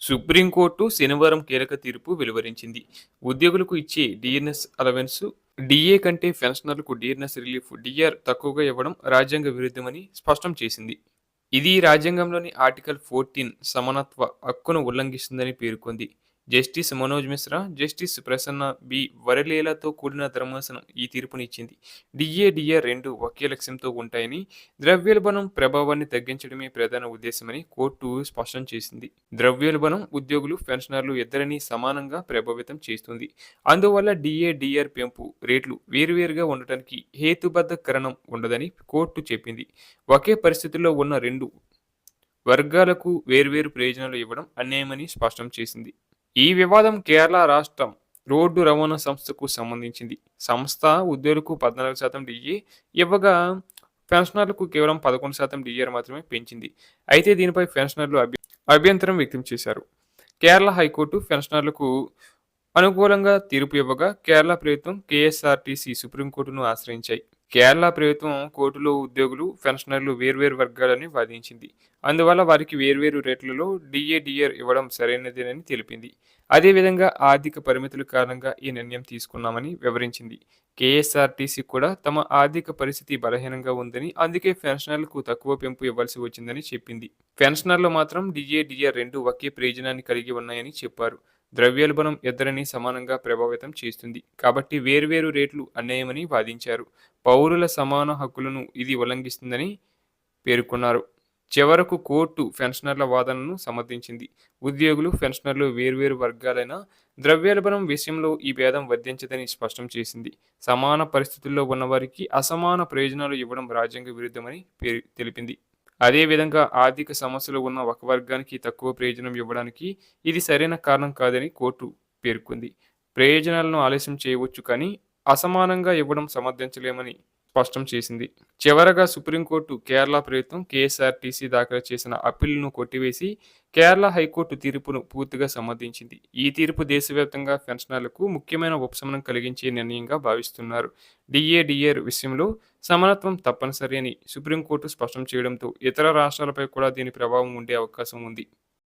Supreme court శనివారం కీలక తీర్పు వెలువరించింది. ఉద్యోగులకు ఇచ్చే డీఎన్ఎస్ అలవెన్స్, డీఏ కంటే పెన్షనర్లకు డీఎన్ఎస్ రిలీఫ్ డీఆర్ తక్కువగా ఇవ్వడం రాజ్యాంగ విరుద్ధమని స్పష్టం చేసింది. ఇది రాజ్యాంగంలోని ఆర్టికల్ 14 సమానత్వ హక్కును ఉల్లంఘిస్తుందని పేర్కొంది. Justice Manoj Mishra, justice Prasanna B వరలేలతో కూడిన ధర్మాసనం ఈ తీర్పునిచ్చింది. డిఆర్ రెండు ఒకే లక్ష్యంతో ఉంటాయని, ద్రవ్యోల్బణం ప్రభావాన్ని తగ్గించడమే ప్రధాన ఉద్దేశమని కోర్టు స్పష్టం చేసింది. ద్రవ్యోల్బణం ఉద్యోగులు, పెన్షనర్లు ఇద్దరినీ సమానంగా ప్రభావితం చేస్తుంది. అందువల్ల డిఆర్ పెంపు రేట్లు వేరువేరుగా ఉండటానికి హేతుబద్ధ కారణం ఉండదని కోర్టు చెప్పింది. ఒకే పరిస్థితుల్లో ఉన్న రెండు వర్గాలకు వేర్వేరు ప్రయోజనాలు ఇవ్వడం అన్యాయమని స్పష్టం చేసింది. ఈ వివాదం కేరళ రాష్ట్రం రోడ్డు రవాణా సంస్థకు సంబంధించింది. సంస్థ ఉద్యోగులకు 14% డిఏ ఇవ్వగా పెన్షనర్లకు కేవలం 11% డిఆర్ మాత్రమే పెంచింది. అయితే దీనిపై పెన్షనర్లు అభ్యంతరం వ్యక్తం చేశారు. కేరళ హైకోర్టు పెన్షనర్లకు అనుకూలంగా తీర్పు ఇవ్వగా కేరళ ప్రభుత్వం, కేఎస్ఆర్టీసీ సుప్రీంకోర్టును ఆశ్రయించాయి. కేరళ ప్రభుత్వం కోర్టులో ఉద్యోగులు, పెన్షనర్లు వేర్వేరు వర్గాలని వాదించింది. అందువల్ల వారికి వేర్వేరు రేట్లలో డిఆర్ ఇవ్వడం సరైనదేనని తెలిపింది. అదేవిధంగా ఆర్థిక పరిమితుల కారణంగా ఈ నిర్ణయం తీసుకున్నామని వివరించింది. కేఎస్ఆర్టీసీ కూడా తమ ఆర్థిక పరిస్థితి బలహీనంగా ఉందని, అందుకే పెన్షనర్లకు తక్కువ పెంపు ఇవ్వాల్సి వచ్చిందని చెప్పింది. పెన్షనర్లు మాత్రం డిఆర్ రెండు ఒకే ప్రయోజనాన్ని కలిగి ఉన్నాయని చెప్పారు. ద్రవ్యోల్బణం ఇద్దరిని సమానంగా ప్రభావితం చేస్తుంది కాబట్టి వేర్వేరు రేట్లు అన్యాయమని వాదించారు. పౌరుల సమాన హక్కులను ఇది ఉల్లంఘిస్తుందని పేర్కొన్నారు. చివరకు కోర్టు పెన్షనర్ల వాదనను సమర్థించింది. ఉద్యోగులు, పెన్షనర్లు వేర్వేరు వర్గాలైన ద్రవ్యోల్బణం విషయంలో ఈ భేదం వర్తించదని స్పష్టం చేసింది. సమాన పరిస్థితుల్లో ఉన్నవారికి అసమాన ప్రయోజనాలు ఇవ్వడం రాజ్యాంగ విరుద్ధమని తెలిపింది. అదేవిధంగా ఆర్థిక సమస్యలు ఉన్న ఒక వర్గానికి తక్కువ ప్రయోజనం ఇవ్వడానికి ఇది సరైన కారణం కాదని కోర్టు పేర్కొంది. ప్రయోజనాలను ఆలస్యం చేయవచ్చు కానీ అసమానంగా ఇవ్వడం సమర్థించలేమని స్పష్టం చేసింది. చివరగా సుప్రీంకోర్టు కేరళ ప్రభుత్వం, కేఎస్ఆర్టీసీ దాఖలు చేసిన అప్పీలును కొట్టివేసి కేరళ హైకోర్టు తీర్పును పూర్తిగా సమర్థించింది. ఈ తీర్పు దేశవ్యాప్తంగా పెన్షనర్లకు ముఖ్యమైన ఉపశమనం కలిగించే నిర్ణయంగా భావిస్తున్నారు. డిఆర్ విషయంలో సమానత్వం తప్పనిసరి అని సుప్రీంకోర్టు స్పష్టం చేయడంతో ఇతర రాష్ట్రాలపై కూడా దీని ప్రభావం ఉండే అవకాశం ఉంది.